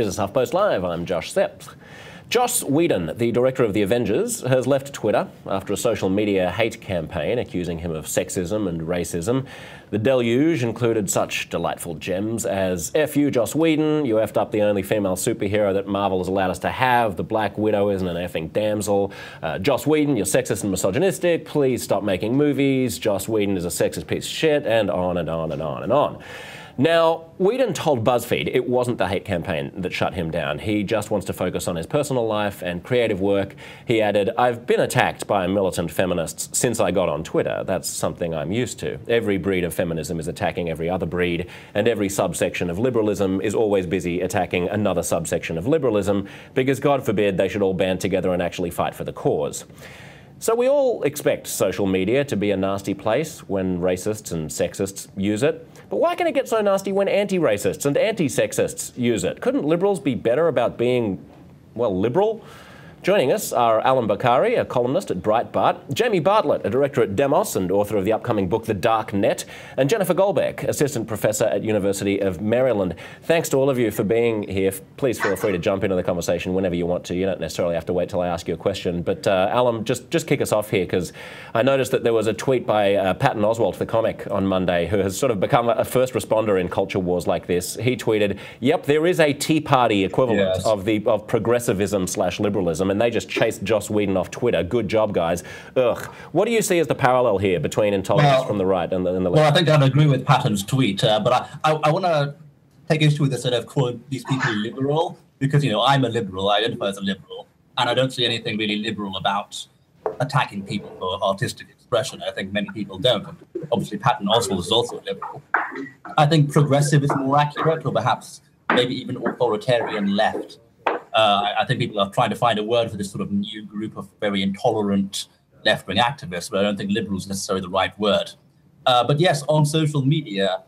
This is HuffPost Live. I'm Josh Sepp. Joss Whedon, the director of The Avengers, has left Twitter after a social media hate campaign accusing him of sexism and racism. The deluge included such delightful gems as "F you, Joss Whedon, you effed up the only female superhero that Marvel has allowed us to have, the Black Widow isn't an effing damsel, Joss Whedon, you're sexist and misogynistic, please stop making movies, Joss Whedon is a sexist piece of shit," and on and on and on and on. Now, Whedon told BuzzFeed it wasn't the hate campaign that shut him down. He just wants to focus on his personal life and creative work. He added, "I've been attacked by militant feminists since I got on Twitter. That's something I'm used to. Every breed of feminism is attacking every other breed, and every subsection of liberalism is always busy attacking another subsection of liberalism, because God forbid they should all band together and actually fight for the cause." So we all expect social media to be a nasty place when racists and sexists use it. But why can it get so nasty when anti-racists and anti-sexists use it? Couldn't liberals be better about being, well, liberal? Joining us are Alan Bakari, a columnist at Breitbart, Jamie Bartlett, a director at Demos and author of the upcoming book The Dark Net, and Jennifer Goldbeck, assistant professor at University of Maryland. Thanks to all of you for being here. Please feel free to jump into the conversation whenever you want to. You don't necessarily have to wait till I ask you a question. But Alan, just kick us off here, because I noticed that there was a tweet by Patton Oswalt, the comic, on Monday, who has sort of become a first responder in culture wars like this. He tweeted, "Yep, there is a Tea Party equivalent of progressivism / liberalism, and they just chased Joss Whedon off Twitter. Good job, guys." Ugh. What do you see as the parallel here between intolerance from the right and the left? Well, I think I'd agree with Patton's tweet, but I want to take issue with the sort of quote these people liberal, because, you know, I'm a liberal, I identify as a liberal, and I don't see anything really liberal about attacking people for artistic expression. I think many people don't. Obviously, Patton Oswalt is also a liberal. I think progressive is more accurate, or perhaps maybe even authoritarian left. I think people are trying to find a word for this sort of new group of very intolerant left-wing activists, but I don't think liberal is necessarily the right word. But yes, on social media,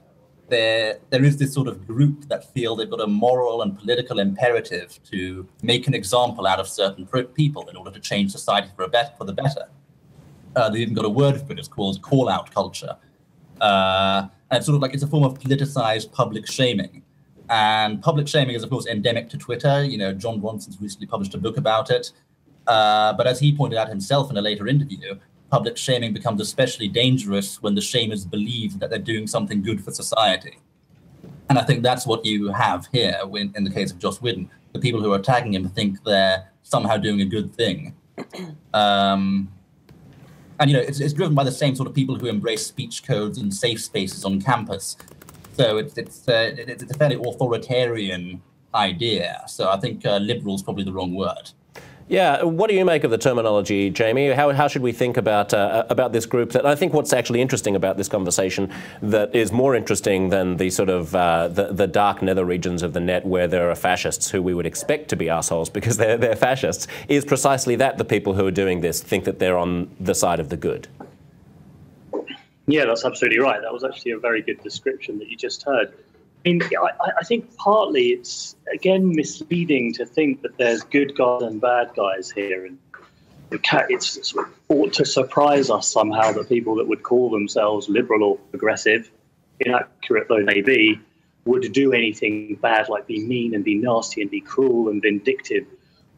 there is this sort of group that feel they've got a moral and political imperative to make an example out of certain people in order to change society for the better. They've even got a word for it. It's called call-out culture. And it's sort of like, it's a form of politicized public shaming. And public shaming is, of course, endemic to Twitter. You know, John Watson's recently published a book about it. But as he pointed out himself in a later interview, public shaming becomes especially dangerous when the shamers believe that they're doing something good for society. And I think that's what you have here in the case of Joss Whedon. The people who are attacking him think they're somehow doing a good thing. And, you know, it's driven by the same sort of people who embrace speech codes and safe spaces on campus. So it's a fairly authoritarian idea. So I think liberal is probably the wrong word. Yeah, what do you make of the terminology, Jamie? How should we think about this group? That I think what's actually interesting about this conversation, that is more interesting than the sort of the dark nether regions of the net where there are fascists who we would expect to be assholes because they're fascists, is precisely that the people who are doing this think that they're on the side of the good. Yeah, that's absolutely right. That was actually a very good description that you just heard. I mean, I think partly it's, again, misleading to think that there's good guys and bad guys here. And it's sort of ought to surprise us somehow that people that would call themselves liberal or progressive, inaccurate though they be, would do anything bad, like be mean and be nasty and be cruel and vindictive.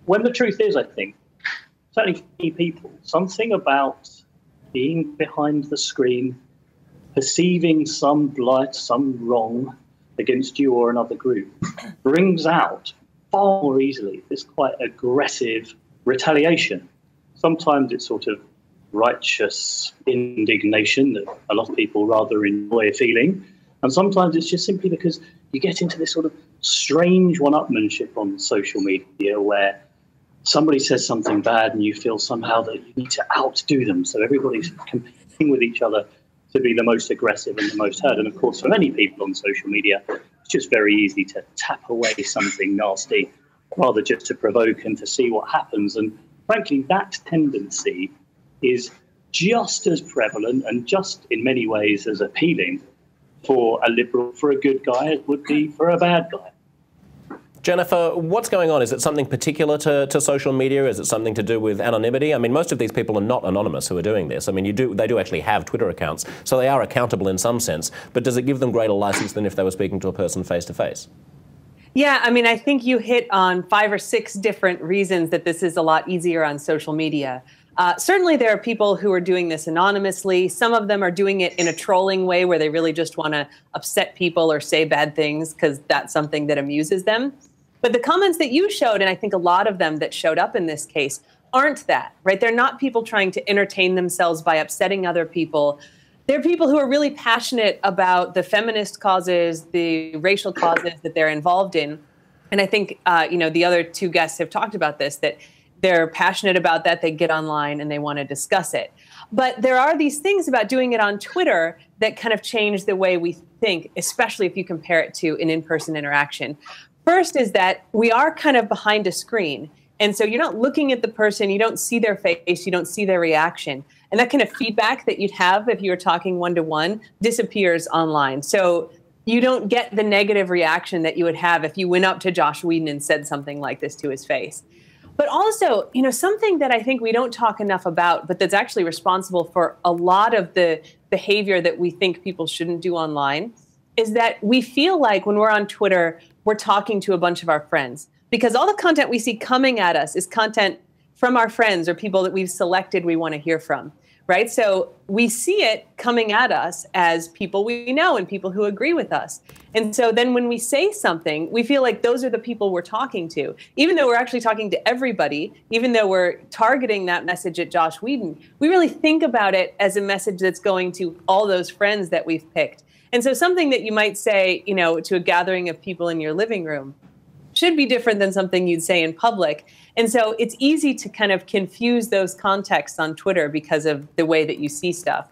When the truth is, I think, certainly for many people, something about being behind the screen, perceiving some blight, some wrong against you or another group, brings out far more easily this quite aggressive retaliation. Sometimes it's sort of righteous indignation that a lot of people rather enjoy feeling, and sometimes it's just simply because you get into this sort of strange one-upmanship on social media where somebody says something bad and you feel somehow that you need to outdo them. So everybody's competing with each other to be the most aggressive and the most heard. And of course, for many people on social media, it's just very easy to tap away something nasty rather just to provoke and to see what happens. And frankly, that tendency is just as prevalent and just in many ways as appealing for a liberal, for a good guy, as would be for a bad guy. Jennifer, what's going on? Is it something particular to social media? Is it something to do with anonymity? I mean, most of these people are not anonymous who are doing this. I mean, they do actually have Twitter accounts, so they are accountable in some sense. But does it give them greater license than if they were speaking to a person face to face? Yeah, I mean, I think you hit on 5 or 6 different reasons that this is a lot easier on social media. Certainly, there are people who are doing this anonymously. Some of them are doing it in a trolling way where they really just want to upset people or say bad things because that's something that amuses them. But the comments that you showed, and I think a lot of them that showed up in this case, aren't that, right? They're not people trying to entertain themselves by upsetting other people. They're people who are really passionate about the feminist causes, the racial causes that they're involved in. And I think, the other 2 guests have talked about this, that they're passionate about that. They get online and they want to discuss it. But there are these things about doing it on Twitter that kind of change the way we think, especially if you compare it to an in-person interaction. First is that we are kind of behind a screen. And so you're not looking at the person, you don't see their face, you don't see their reaction. And that kind of feedback that you'd have if you were talking one-to-one disappears online. So you don't get the negative reaction that you would have if you went up to Joss Whedon and said something like this to his face. But also, something that I think we don't talk enough about, but that's actually responsible for a lot of the behavior that we think people shouldn't do online, is that we feel like when we're on Twitter, we're talking to a bunch of our friends. Because all the content we see coming at us is content from our friends or people that we've selected we want to hear from, right? So we see it coming at us as people we know and people who agree with us. And so then when we say something, we feel like those are the people we're talking to. Even though we're actually talking to everybody, even though we're targeting that message at Joss Whedon, we really think about it as a message that's going to all those friends that we've picked. And so something that you might say, to a gathering of people in your living room should be different than something you'd say in public. And so it's easy to kind of confuse those contexts on Twitter because of the way that you see stuff.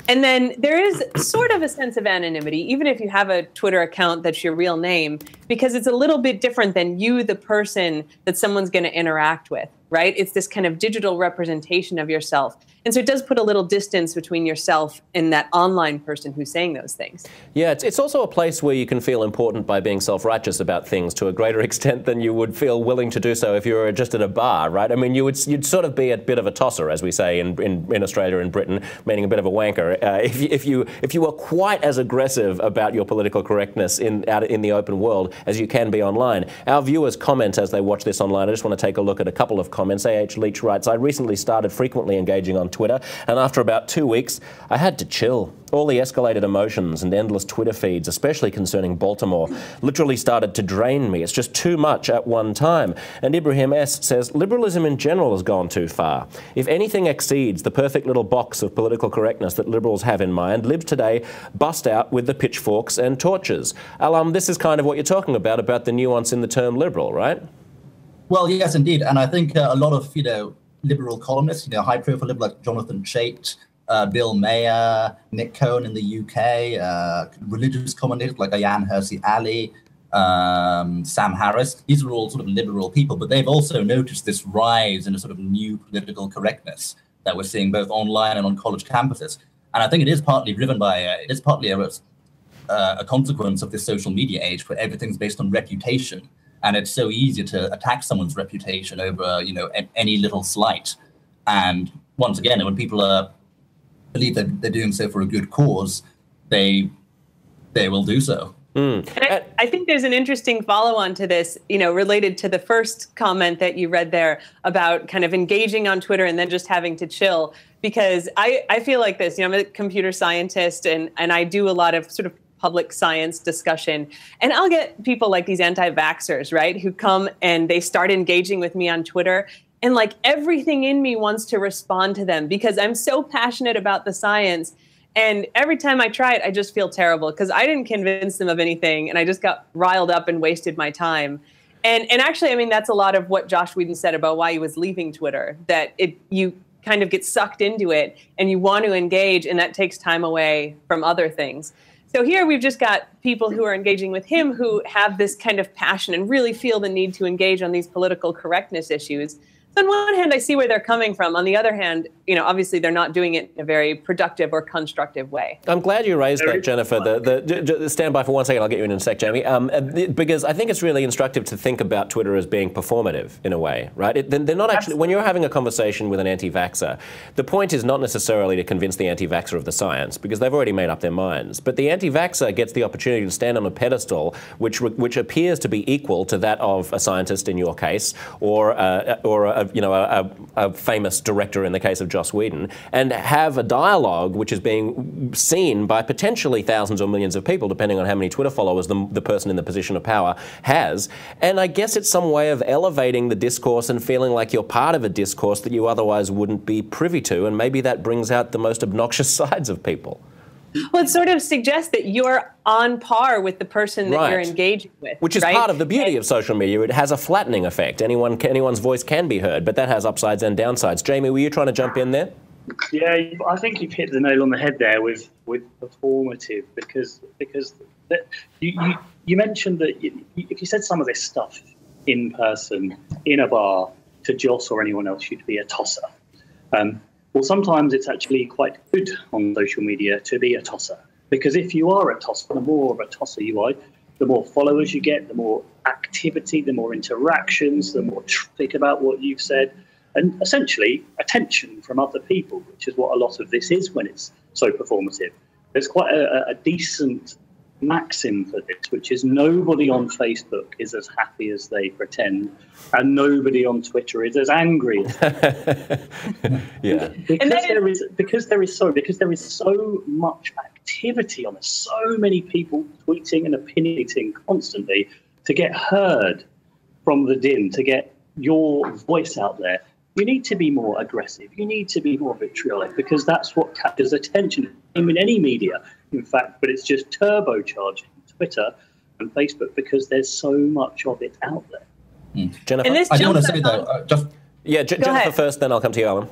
And then there is sort of a sense of anonymity, even if you have a Twitter account that's your real name, because it's a little bit different than you, the person that someone's going to interact with, right? It's this kind of digital representation of yourself. And so it does put a little distance between yourself and that online person who's saying those things. Yeah, it's also a place where you can feel important by being self-righteous about things to a greater extent than you would feel willing to do so if you were just at a bar, right? I mean, you'd sort of be a bit of a tosser, as we say in Australia and Britain, meaning a bit of a wanker, if you were quite as aggressive about your political correctness out in the open world as you can be online. Our viewers comment as they watch this online. I just want to take a look at a couple of comments. A.H. Leach writes, I recently started frequently engaging on Twitter, and after about 2 weeks, I had to chill. All the escalated emotions and endless Twitter feeds, especially concerning Baltimore, literally started to drain me. It's just too much at one time. And Ibrahim S. says, liberalism in general has gone too far. If anything exceeds the perfect little box of political correctness that liberals have in mind, libs today bust out with the pitchforks and torches. Alam, this is kind of what you're talking about the nuance in the term liberal, right? Well, yes, indeed. And I think a lot of, liberal columnists, high-profile liberal like Jonathan Chait, Bill Mayer, Nick Cohen in the UK, religious commentators like Ayaan Hirsi Ali, Sam Harris. These are all sort of liberal people, but they've also noticed this rise in a sort of new political correctness that we're seeing both online and on college campuses. And I think it is partly driven by, a consequence of this social media age where everything's based on reputation. And it's so easy to attack someone's reputation over, any little slight. And once again, when people believe that they're doing so for a good cause, they will do so. And I think there's an interesting follow-on to this, related to the first comment that you read there about kind of engaging on Twitter and then just having to chill. Because I feel like this, I'm a computer scientist and I do a lot of sort of public science discussion. And I'll get people like these anti-vaxxers, right, who come and they start engaging with me on Twitter. And like everything in me wants to respond to them because I'm so passionate about the science. And every time I try it, I just feel terrible because I didn't convince them of anything. And I just got riled up and wasted my time. And actually, I mean, that's a lot of what Joss Whedon said about why he was leaving Twitter, that you kind of get sucked into it and you want to engage and that takes time away from other things. So here we've just got people who are engaging with him who have this kind of passion and really feel the need to engage on these political correctness issues. on one hand, I see where they're coming from. On the other hand, obviously they're not doing it in a very productive or constructive way. I'm glad you raised that, Jennifer. Stand by for 1 second. I'll get you in a sec, Jamie. Because I think it's really instructive to think about Twitter as being performative in a way, right? They're not actually. When you're having a conversation with an anti-vaxxer, the point is not necessarily to convince the anti-vaxxer of the science, because they've already made up their minds. But the anti-vaxxer gets the opportunity to stand on a pedestal which appears to be equal to that of a scientist in your case, or a famous director in the case of Joss Whedon, and have a dialogue which is being seen by potentially thousands or millions of people, depending on how many Twitter followers the person in the position of power has. And I guess it's some way of elevating the discourse and feeling like you're part of a discourse that you otherwise wouldn't be privy to, and maybe that brings out the most obnoxious sides of people. Well, it sort of suggests that you're on par with the person that you're engaging with. Which is part of the beauty of social media. It has a flattening effect. Anyone's voice can be heard, but that has upsides and downsides. Jamie, were you trying to jump in there? Yeah, I think you've hit the nail on the head there with performative, because you mentioned that if you said some of this stuff in person, in a bar, to Joss or anyone else, you'd be a tosser. Well, sometimes it's actually quite good on social media to be a tosser, because if you are a tosser, the more of a tosser you are, the more followers you get, the more activity, the more interactions, the more traffic about what you've said, and essentially attention from other people, which is what a lot of this is when it's so performative. There's quite a decent maxim for this, which is nobody on Facebook is as happy as they pretend, and nobody on Twitter is as angry as yeah. Because there is so much activity on it, so many people tweeting and opinionating constantly to get heard from the din, to get your voice out there. You need to be more aggressive. You need to be more vitriolic, because that's what captures attention in any media, in fact. But it's just turbocharged Twitter and Facebook because there's so much of it out there. Jennifer, I do want to say though, Jennifer first, then I'll come to you, Alan.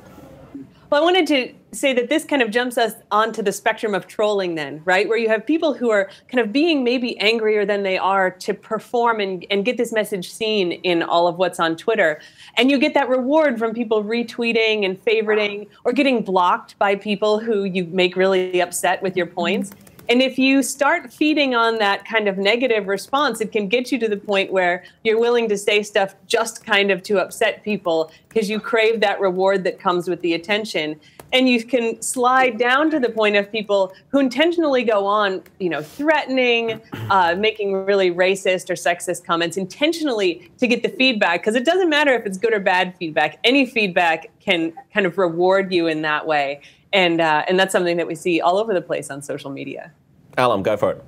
Well, I wanted to say that this kind of jumps us onto the spectrum of trolling then, right? Where you have people who are kind of being maybe angrier than they are to perform and get this message seen in all of what's on Twitter. And you get that reward from people retweeting and favoriting, or getting blocked by people who you make really upset with your points. And if you start feeding on that kind of negative response, it can get you to the point where you're willing to say stuff just kind of to upset people, because you crave that reward that comes with the attention. And you can slide down to the point of people who intentionally go on, threatening, making really racist or sexist comments intentionally to get the feedback, because it doesn't matter if it's good or bad feedback. Any feedback can kind of reward you in that way. And that's something that we see all over the place on social media. Alan, go for it.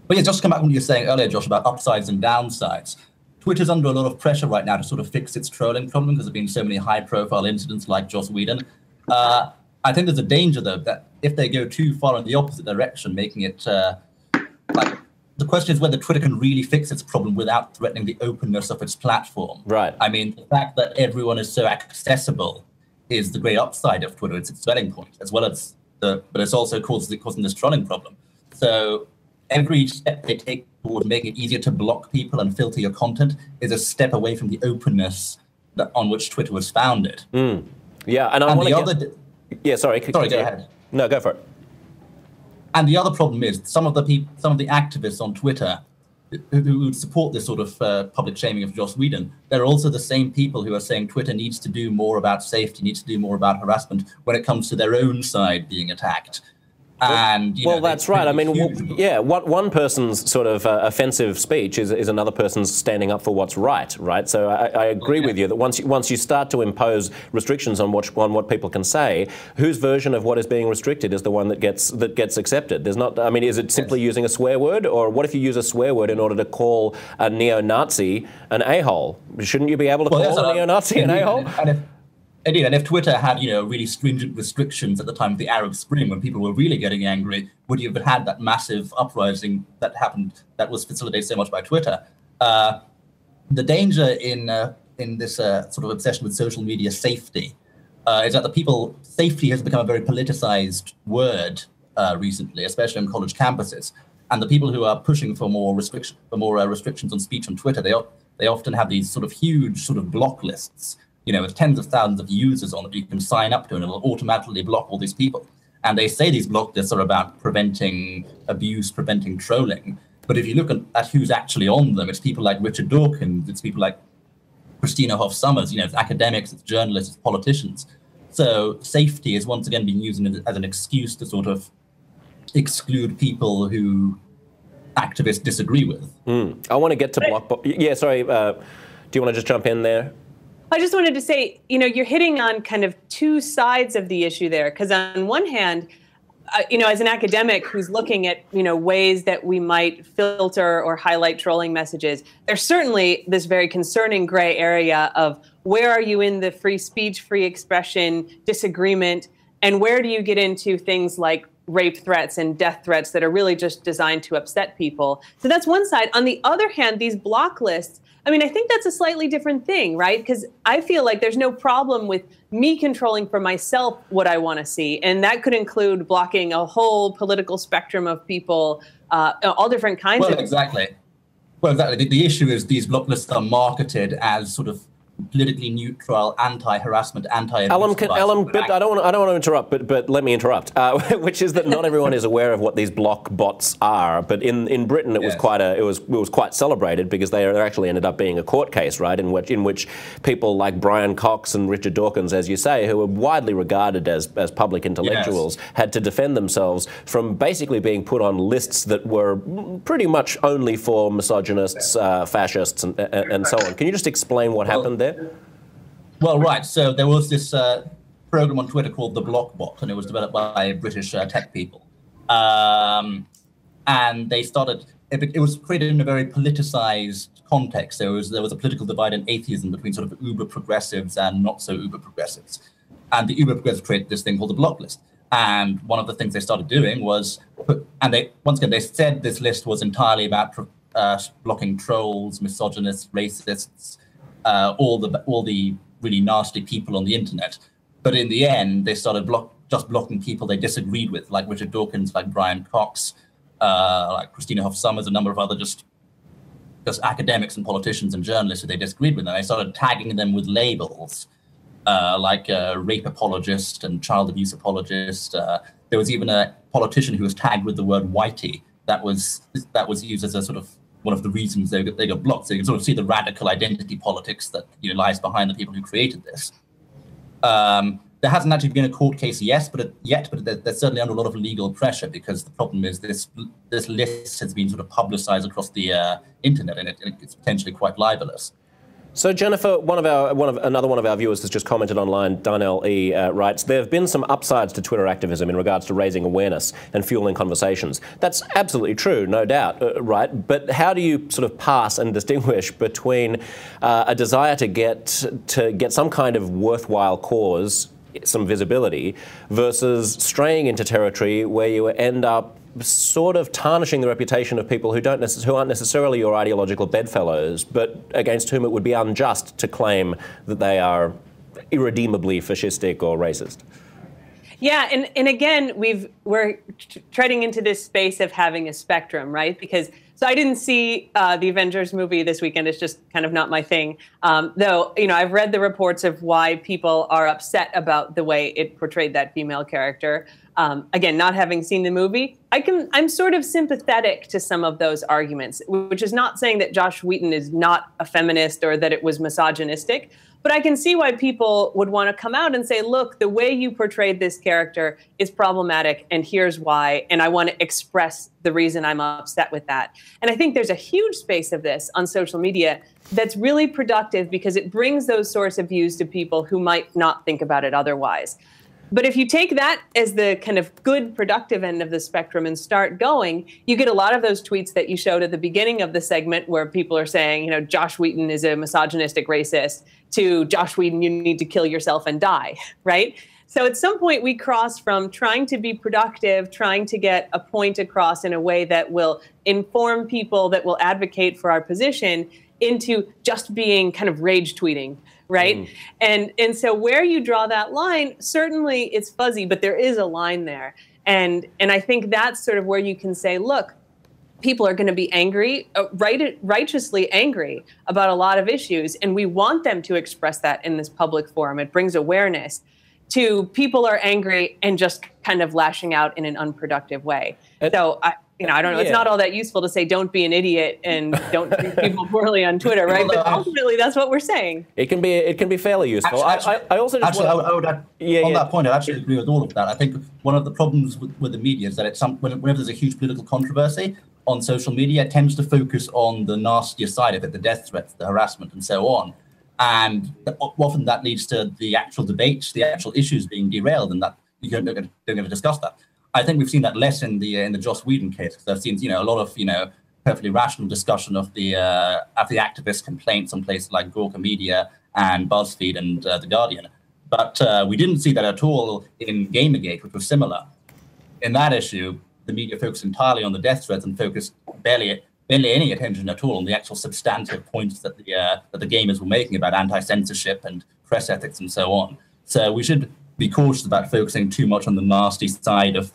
Well, yeah, just to come back to what you were saying earlier, Josh, about upsides and downsides. Twitter's under a lot of pressure right now to sort of fix its trolling problem, because there have been so many high-profile incidents like Joss Whedon. I think there's a danger, though, that if they go too far in the opposite direction, making it the question is whether Twitter can really fix its problem without threatening the openness of its platform. Right. I mean, the fact that everyone is so accessible is the great upside of Twitter. It's its selling point, as well as but it's also causing this trolling problem. So every step they take towards making it easier to block people and filter your content is a step away from the openness on which Twitter was founded. Yeah, and I want to yeah, sorry, go ahead. No, go for it. And the other problem is some of the activists on Twitter who would support this sort of public shaming of Joss Whedon, they're also the same people who are saying Twitter needs to do more about safety, needs to do more about harassment when it comes to their own side being attacked. And that's right. I mean, one person's sort of offensive speech is another person's standing up for what's right. So I agree with you that once you start to impose restrictions on what people can say, whose version of what is being restricted is the one that gets accepted? There's not. I mean, is it simply using a swear word, or what if you use a swear word in order to call a neo-Nazi an a-hole? Shouldn't you be able to call a neo-Nazi an a-hole? Indeed, and if Twitter had, really stringent restrictions at the time of the Arab Spring, when people were really getting angry, would you have had that massive uprising that happened, that was facilitated so much by Twitter? The danger in this sort of obsession with social media safety is that safety has become a very politicized word recently, especially on college campuses. And the people who are pushing for more restrictions on speech on Twitter, they often have these sort of huge sort of block lists with tens of thousands of users on it you can sign up to, and it'll automatically block all these people. And they say these block lists are about preventing abuse, preventing trolling. But if you look at who's actually on them, it's people like Richard Dawkins, it's people like Christina Hoff Sommers, it's academics, it's journalists, it's politicians. So safety is once again being used as an excuse to sort of exclude people who activists disagree with. I want to get to Blockbot. Yeah, sorry. Do you want to just jump in there? I just wanted to say, you're hitting on kind of two sides of the issue there. Because on one hand, as an academic who's looking at, ways that we might filter or highlight trolling messages, there's certainly this very concerning gray area of where are you in the free speech, free expression disagreement, and where do you get into things like rape threats and death threats that are really just designed to upset people. So that's one side. On the other hand, these block lists, I think that's a slightly different thing, right? Because I feel like there's no problem with me controlling for myself what I want to see. And that could include blocking a whole political spectrum of people, all different kinds of... Exactly. Well, exactly. The issue is these block lists are marketed as sort of politically neutral, anti-harassment, anti-abuse. Alan, but I don't want to interrupt, but let me interrupt. Which is that not everyone is aware of what these block bots are. But in Britain, it was quite celebrated because there actually ended up being a court case, right, in which people like Brian Cox and Richard Dawkins, as you say, who were widely regarded as public intellectuals, had to defend themselves from basically being put on lists that were pretty much only for misogynists, fascists, and so on. Can you just explain what happened there? Well, right. So there was this program on Twitter called the Blockbot, and it was developed by British tech people. And they started. It was created in a very politicized context. There was a political divide in atheism between sort of uber progressives and not so uber progressives. And the uber progressives created this thing called the block list. And one of the things they started doing was, they said this list was entirely about blocking trolls, misogynists, racists. All the really nasty people on the internet. But in the end, they started just blocking people they disagreed with, like Richard Dawkins, like Brian Cox, like Christina Hoff Sommers, a number of other just academics and politicians and journalists who they disagreed with. And they started tagging them with labels, like rape apologist and child abuse apologist. There was even a politician who was tagged with the word whitey. That was used as a sort of one of the reasons they got blocked. So you can sort of see the radical identity politics that lies behind the people who created this. There hasn't actually been a court case yet, but they're certainly under a lot of legal pressure because the problem is this list has been sort of publicized across the internet, and it's potentially quite libelous. So Jennifer, another one of our viewers has just commented online. Darnell E. Writes, there have been some upsides to Twitter activism in regards to raising awareness and fueling conversations. That's absolutely true, no doubt, right? But how do you sort of pass and distinguish between a desire to get some kind of worthwhile cause, some visibility, versus straying into territory where you end up sort of tarnishing the reputation of people who aren't necessarily your ideological bedfellows, but against whom it would be unjust to claim that they are irredeemably fascistic or racist? Yeah, and again, we're treading into this space of having a spectrum, right? Because so I didn't see the Avengers movie this weekend. It's just kind of not my thing. Though, I've read the reports of why people are upset about the way it portrayed that female character. Again, not having seen the movie, I'm sort of sympathetic to some of those arguments, which is not saying that Joss Whedon is not a feminist or that it was misogynistic. But I can see why people would want to come out and say, look, the way you portrayed this character is problematic, and here's why, and I want to express the reason I'm upset with that. And I think there's a huge space of this on social media that's really productive because it brings those sorts of views to people who might not think about it otherwise. But if you take that as the kind of good, productive end of the spectrum and start going, you get a lot of those tweets that you showed at the beginning of the segment where people are saying, Joss Whedon is a misogynistic racist, to Joss Whedon, you need to kill yourself and die, right? So at some point we cross from trying to be productive, trying to get a point across in a way that will inform people, that will advocate for our position, into just being kind of rage tweeting. Right. And so where you draw that line, certainly it's fuzzy, but there is a line there. And I think that's sort of where you can say, look, people are going to be angry, righteously angry about a lot of issues, and we want them to express that in this public forum. It brings awareness to people are angry and just kind of lashing out in an unproductive way. So I don't know. It's not all that useful to say don't be an idiot and don't treat people poorly on Twitter, right? But ultimately, that's what we're saying. It can be fairly useful. I also just I would add, on that point, I actually agree with all of that. I think one of the problems with the media is that whenever there's a huge political controversy on social media, it tends to focus on the nastier side of it, the death threats, the harassment, and so on. And often that leads to the actual debates, the actual issues being derailed, and that they're going to discuss that. I think we've seen that less in the Joss Whedon case, because I've seen a lot of perfectly rational discussion of the activist complaints on places like Gawker Media and BuzzFeed and The Guardian. But we didn't see that at all in GamerGate, which was similar. In that issue, the media focused entirely on the death threats and focused barely any attention at all on the actual substantive points that the gamers were making about anti-censorship and press ethics and so on. So we should be cautious about focusing too much on the nasty side of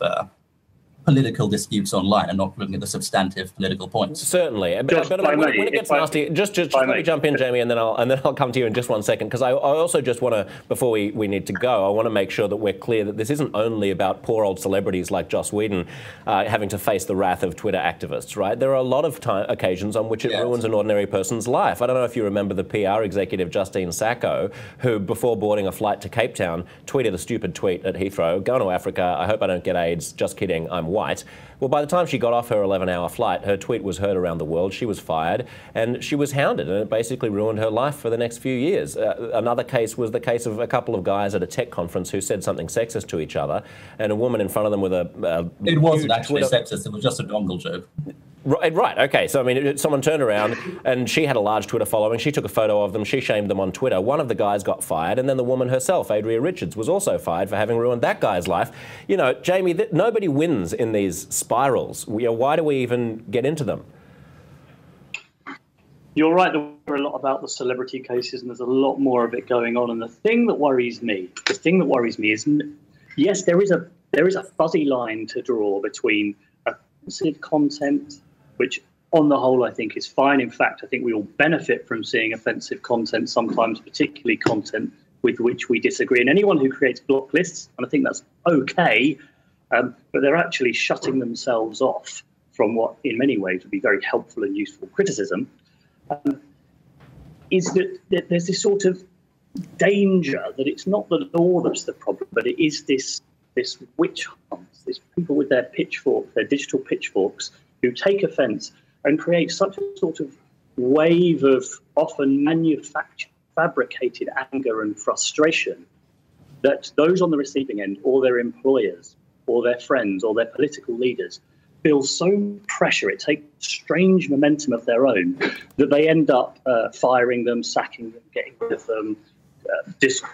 political disputes online and not looking at the substantive political points. Certainly, but when it gets nasty, just let me jump in, Jamie, and then I'll come to you in just one second, because I also just want to, before we need to go, I want to make sure that we're clear that this isn't only about poor old celebrities like Joss Whedon having to face the wrath of Twitter activists, right? There are a lot of occasions on which it ruins an ordinary person's life. I don't know if you remember the PR executive Justine Sacco, who before boarding a flight to Cape Town tweeted a stupid tweet at Heathrow: "Going to Africa, I hope I don't get AIDS, just kidding, I'm white." Well, by the time she got off her 11-hour flight, her tweet was heard around the world. She was fired and she was hounded, and it basically ruined her life for the next few years. Another case was the case of a couple of guys at a tech conference who said something sexist to each other, and a woman in front of them with a it wasn't actually sexist, it was just a dongle joke. Right, okay. So, I mean, someone turned around and she had a large Twitter following. She took a photo of them. She shamed them on Twitter. One of the guys got fired, and then the woman herself, Adria Richards, was also fired for having ruined that guy's life. Jamie, nobody wins in these spirals. Why do we even get into them? You're right. There are a lot about the celebrity cases, and there's a lot more of it going on. And the thing that worries me is, yes, there is a fuzzy line to draw between offensive content, which on the whole I think is fine. In fact, I think we all benefit from seeing offensive content, sometimes particularly content with which we disagree. And anyone who creates block lists, and I think that's okay, but they're actually shutting themselves off from what in many ways would be very helpful and useful criticism, is that there's this sort of danger that it's not the law that's the problem, but it is this witch hunt, these people with their pitchforks, their digital pitchforks, who take offence and create such a sort of wave of often manufactured, fabricated anger and frustration that those on the receiving end, or their employers, or their friends, or their political leaders, feel so pressure, it takes strange momentum of their own, that they end up firing them, sacking them, getting rid of them,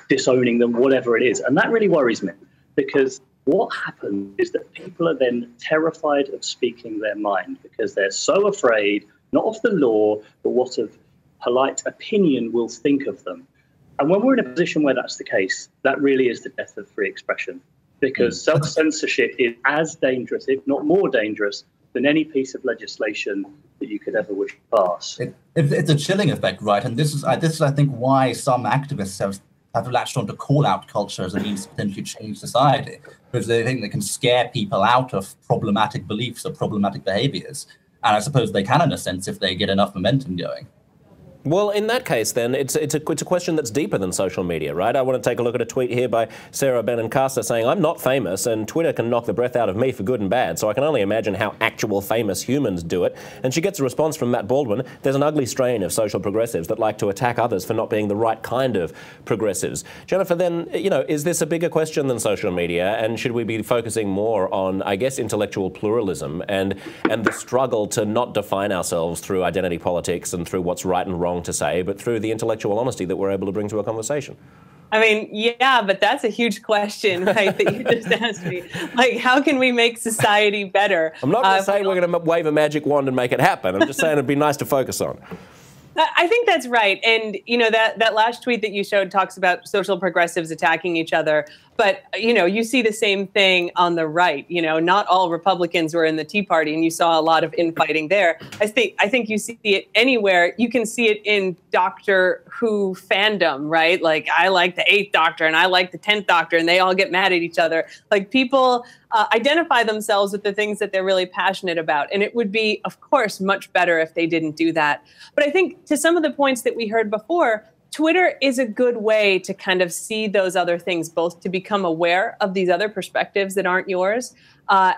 disowning them, whatever it is. And that really worries me, because what happens is that people are then terrified of speaking their mind because they're so afraid, not of the law, but what of polite opinion will think of them. And when we're in a position where that's the case, that really is the death of free expression, because self-censorship is as dangerous, if not more dangerous, than any piece of legislation that you could ever wish to pass. It's a chilling effect, right? And this is, I think, why some activists have latched on to call-out culture as a means to potentially change society, because they think they can scare people out of problematic beliefs or problematic behaviors. And I suppose they can, in a sense, if they get enough momentum going. Well, in that case, then, it's a question that's deeper than social media, right? I want to take a look at a tweet here by Sarah Benincasa saying, "I'm not famous, and Twitter can knock the breath out of me for good and bad, so I can only imagine how actual famous humans do it." And she gets a response from Matt Baldwin: "There's an ugly strain of social progressives that like to attack others for not being the right kind of progressives." Jennifer, then, is this a bigger question than social media, and should we be focusing more on, I guess, intellectual pluralism and the struggle to not define ourselves through identity politics and through what's right and wrong to say, but through the intellectual honesty that we're able to bring to a conversation? I mean, yeah, but that's a huge question, right, that you just asked me. Like, how can we make society better? I'm not going to say we're going to wave a magic wand and make it happen. I'm just saying it'd be nice to focus on. I think that's right. And, that last tweet that you showed talks about social progressives attacking each other. But, you see the same thing on the right. Not all Republicans were in the Tea Party, and you saw a lot of infighting there. I think you see it anywhere. You can see it in Doctor Who fandom, right? Like, I like the 8th Doctor and I like the 10th Doctor, and they all get mad at each other. Like, people identify themselves with the things that they're really passionate about. And it would be, of course, much better if they didn't do that. But I think to some of the points that we heard before, Twitter is a good way to kind of see those other things, both to become aware of these other perspectives that aren't yours,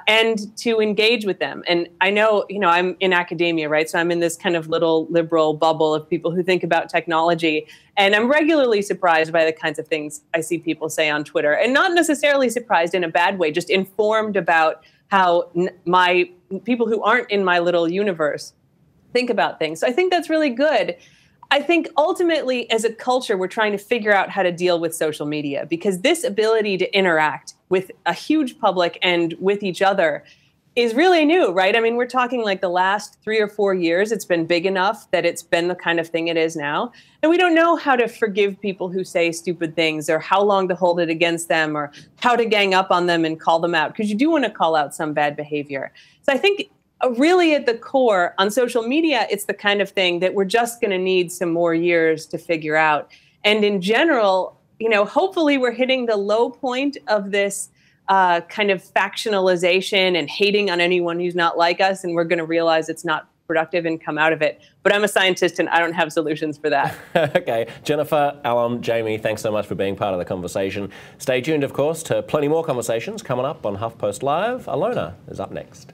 and to engage with them. And I know, I'm in academia, right? So I'm in this kind of little liberal bubble of people who think about technology. And I'm regularly surprised by the kinds of things I see people say on Twitter, and not necessarily surprised in a bad way, just informed about how my people who aren't in my little universe think about things. So I think that's really good. I think ultimately, as a culture, we're trying to figure out how to deal with social media, because this ability to interact with a huge public and with each other is really new, right? I mean, we're talking like the last 3 or 4 years, it's been big enough that it's been the kind of thing it is now. And we don't know how to forgive people who say stupid things, or how long to hold it against them, or how to gang up on them and call them out, because you do want to call out some bad behavior. So I think really at the core on social media, it's the kind of thing that we're just going to need some more years to figure out. And in general, hopefully we're hitting the low point of this kind of factionalization and hating on anyone who's not like us. And we're going to realize it's not productive and come out of it. But I'm a scientist and I don't have solutions for that. Okay. Jennifer, Alum, Jamie, thanks so much for being part of the conversation. Stay tuned, of course, to plenty more conversations coming up on HuffPost Live. Alona is up next.